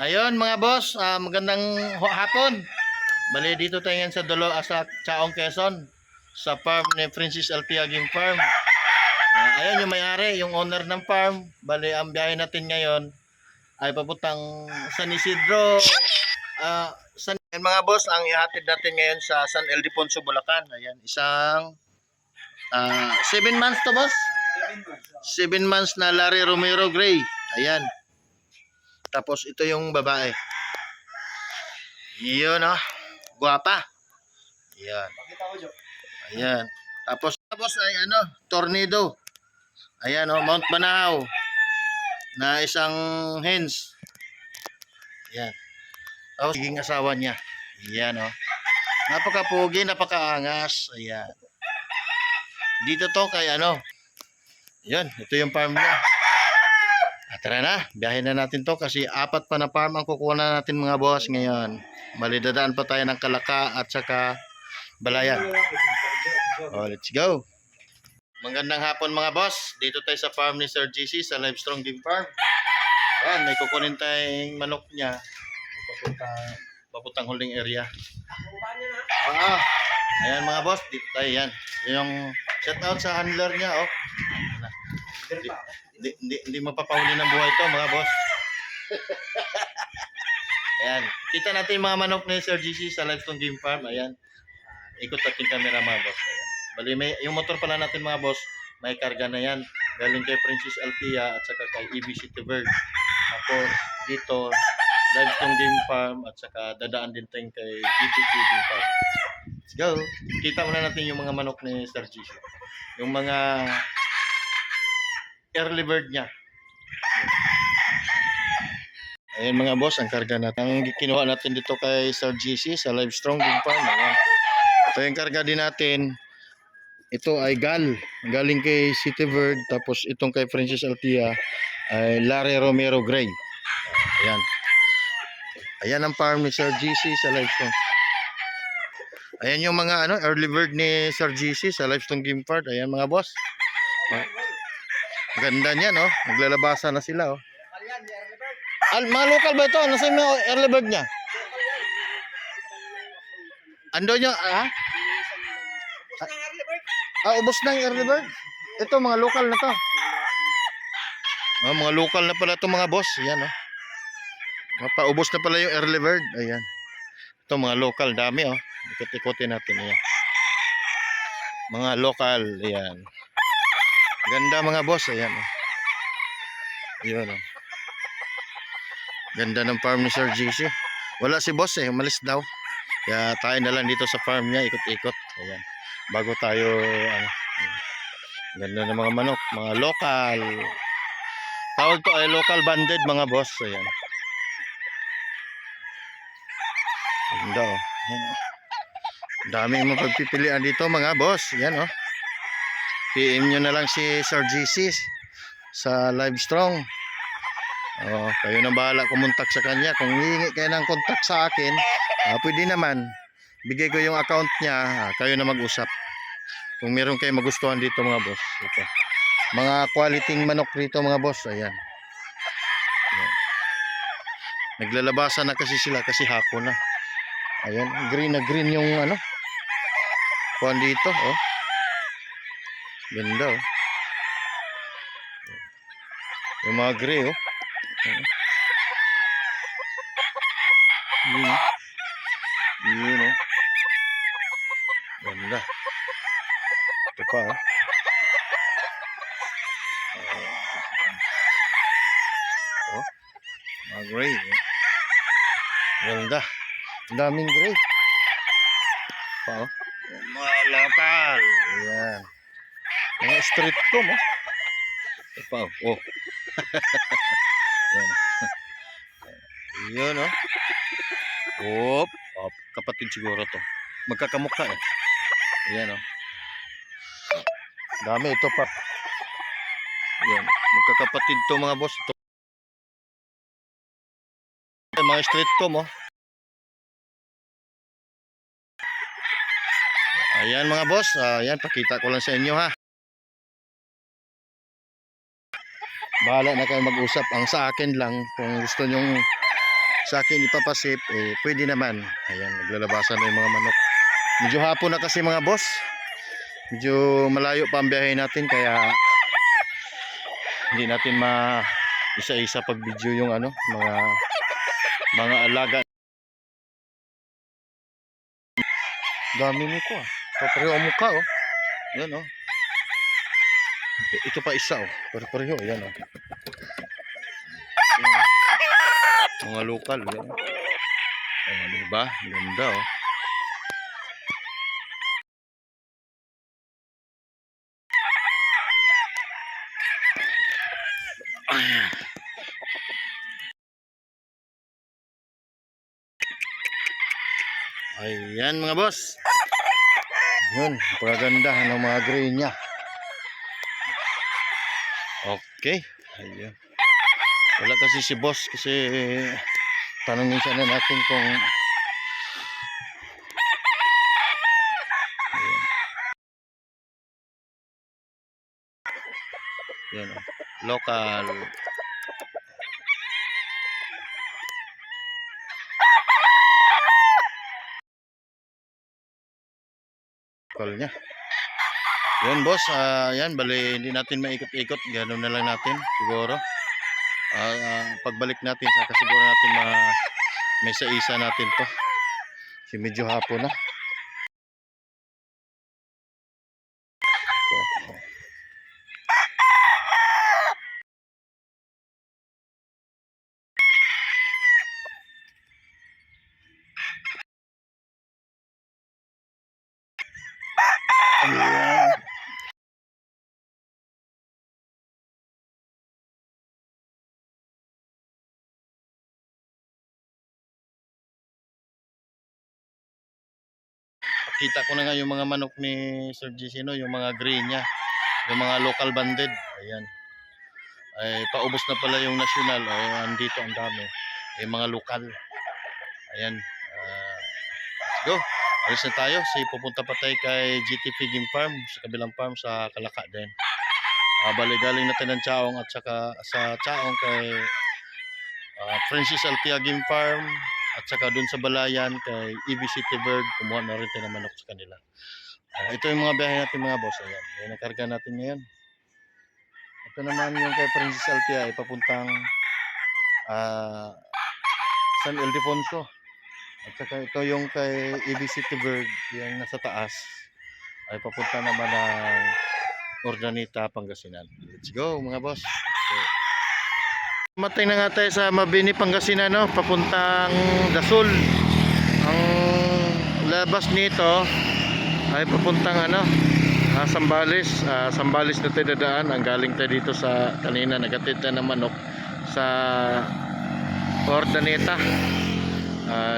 Ayun mga boss, magandang hapon. Bali dito tayo ngayon sa sa Chaong Quezon sa farm ni Francis Alpia Game Farm. Ayun yung may-ari, yung owner ng farm. Bali ang biyahe natin ngayon ay papuntang San Isidro. Mga boss, ang ihatid natin ngayon sa San Ildefonso, Bulacan. Ayan, isang 7 months to boss? 7 months na Larry Romero Gray. Ayan. Tapos ito yung babae. Yun guwapa. Ayan. Ayan. Tapos ay tornado. Ayan Mount Banahaw na isang hens. Ayan. Tapos higing asawa niya. Ayan napakapugi, napakaangas. Ayan. Dito to kay Ayan, ito yung farm niya. Tara na, biyahin na natin to kasi 4 pa na farm ang kukuha na natin mga boss ngayon. Malidadaan pa tayo ng Kalaka at saka Balayan. Let's go. Magandang hapon mga boss. Dito tayo sa farm ni Sir GC sa Livestrong Game Farm. Ayan, may kukunin tayong manok niya. Papuntang holding area. Ayan mga boss, dito tayo yan. Yung shout out sa handler niya Hindi mapapahuli ng buhay ito mga boss. Ayan. Kita natin yung mga manok ni Sir GC sa Livestrong Game Farm. Ayan. Ikot natin camera mga boss. Ayan. Bali, yung motor pala natin mga boss, may karga na yan. Galing kay Princess Alpia at saka kay EB City Bird. Tapos dito, Livestrong Game Farm at saka dadaan din tayo kay GTT Game Farm. Let's go. Kita muna natin yung mga manok ni Sir GC. Yung mga early bird niya. Ayan mga boss, ang karga natin. Ang kinuha natin dito kay Sir GC sa Livestrong Game Farm. Ayan. Ito yung karga din natin. Ito ay galing kay City Bird. Tapos itong kay Princess Alpia ay Larry Romero Gray. Ayan. Ayan ang farm ni Sir GC sa Livestrong. Ayan yung mga early bird ni Sir GC sa Livestrong Game Farm. Ayan mga boss. Ganda niya naglalabasa na sila mga local ba ito? Nasa yung mga early bird niya? Ando nyo ubos na yung early bird. Ito mga local na to. Mga local na pala ito mga boss. Ayan mapaubos na pala yung early bird. Ayan. Ito mga local, dami ikot-ikotin natin. Ayan. Mga local. Ayan. Ganda mga boss. Ayan Ayan Ganda ng farm ni Sir GC. Wala si boss umalis daw. Kaya tayo na lang dito sa farm niya, ikot-ikot. Ayan. Bago tayo ganda ng mga manok, mga local. Tawag to ay local banded mga boss. Ayan. Ganda Dami mo pagpipilian dito mga boss. Ayan PM nyo na lang si Sir GC sa Livestrong. Kayo na bahala kumontak sa kanya. Kung hihingi kayo ng kontak sa akin, pwede naman. Bigay ko yung account niya. Kayo na mag-usap. Kung meron kayo magustuhan dito mga boss. Ito. Mga quality manok dito mga boss. Ayan. Naglalabasa na kasi sila kasi hapon na. Ayan. Green na green yung kuhan dito. Ganda yung mga gray yun ganda. Ito pa mga gray ganda. Ang daming gray pa mga local. Ayan. Mga street ko ito pa yan yun kapatid siguro to, magkakamukha ayan dami ito pa yan, magkakapatid to mga boss. Ito mga street ko ayan mga boss. Ayan, pakita ko lang sa inyo bahala na kayo mag-usap. Ang sa akin lang, kung gusto nyong sa akin ipapasip, pwede naman. Ayan, naglalabasan na yung mga manok. Medyo hapon na kasi mga boss. Medyo malayo pa ang biyahe natin kaya hindi natin isa-isa pag video yung mga alaga. Dami nito ah. Pareho ang mukha oh. Yan oh. Ito pa isa oh. Pareho yan oh. Yan, oh. Mga lokal yan. Ayan, diba? Ganda oh. Ayan. Ayan mga boss. Yun, pagaganda ng mga gray niya. Okay. Ayan. Wala kasi si boss kasi tanongin siya na natin kung yan, local. Local niya. Yan boss, yan bali hindi natin maikot-ikot, ganoon na lang natin siguro. Pagbalik natin saka siguro natin may isa natin to. Kasi medyo hapon na. Ayan. Kita ko na nga yung mga manok ni Sir Gicino, yung mga gray niya, yung mga local banded. Ayan. Ay paubos na pala yung national. Ay andito ang dami. Yung mga lokal. Ayan. Let's go. Alis na tayo. Pupunta pa tayo kay GTP Game Farm sa kabilang farm sa Kalaka din. Bali galing natin ng Chaong at saka sa Chaong kay Francis Altia Game Farm at saka dun sa Balayan kay EB City Bird. Kumuha na rin tayo ng manok sa kanila. Ito yung mga biyahe natin mga boss. Ayan. Ayan, nakarga natin ngayon. Ito naman yung kay Francis Altia ay papuntang San Ildefonso. At saka ito yung kay EB City Bird, yung nasa taas ay papunta naman ng Urdaneta, Pangasinan. Let's go mga boss. Okay. Matay na nga tayo sa Mabini, Pangasinan, no? Papuntang Dasol. Ang labas nito ay papuntang Sambales. Sambales na tayo dadaan. Ang galing tayo dito sa kanina nagatid tayo ng manok sa Urdaneta.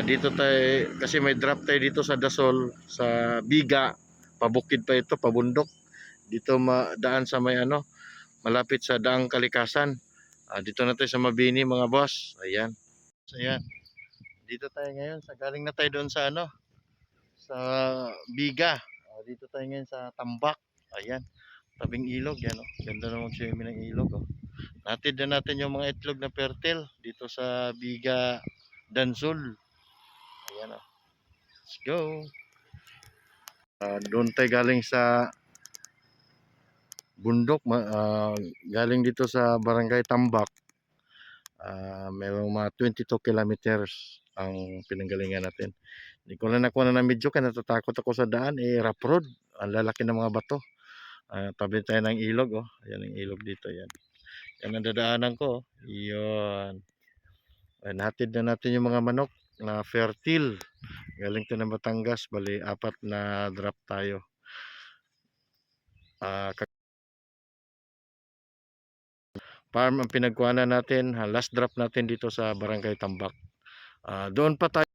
Dito tayo kasi may drop tayo dito sa Dasol, sa Biga, pabukid pa ito, pabundok. Dito daan sa may malapit sa Daang Kalikasan. Dito na tayo sa Mabini mga boss. Ayan. So ayan. Dito tayo ngayon galing na tayo doon sa sa Biga. Dito tayo ngayon sa Tambak. Ayan. Tabing ilog yan oh. Ganda naman swimming ng ilog oh. Natid na natin yung mga itlog na fertile dito sa Biga Dansul. Ayan oh. Let's go. Doon tayo galing sa bundok, galing dito sa Barangay Tambak. Mayroong mga 22 kilometers ang pinanggalingan natin. Hindi ko na nakuha na ng video kaya natatakot ako sa daan. Rough road. Ang lalaki ng mga bato. Tabi tayo ng ilog oh. Ayan ang ilog dito yan. Yan ang dadaanan ko. Iyon. Nahatid na natin yung mga manok na fertile. Galing to ng Batangas. Bali 4 na drop tayo. Farm ang pinagkuhanan natin. Last drop natin dito sa Barangay Tambak. Doon pa tayo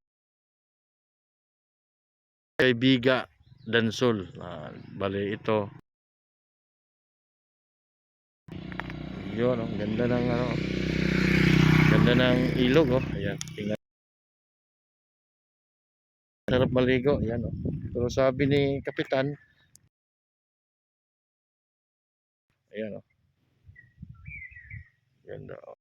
kay Biga Dansul. Bali ito. Yun, ganda ng ganda ng ilog oh. Ayan, tingnan. Sarap maligo, ayan oh. Pero sabi ni Kapitan, ayan oh. Ganda oh.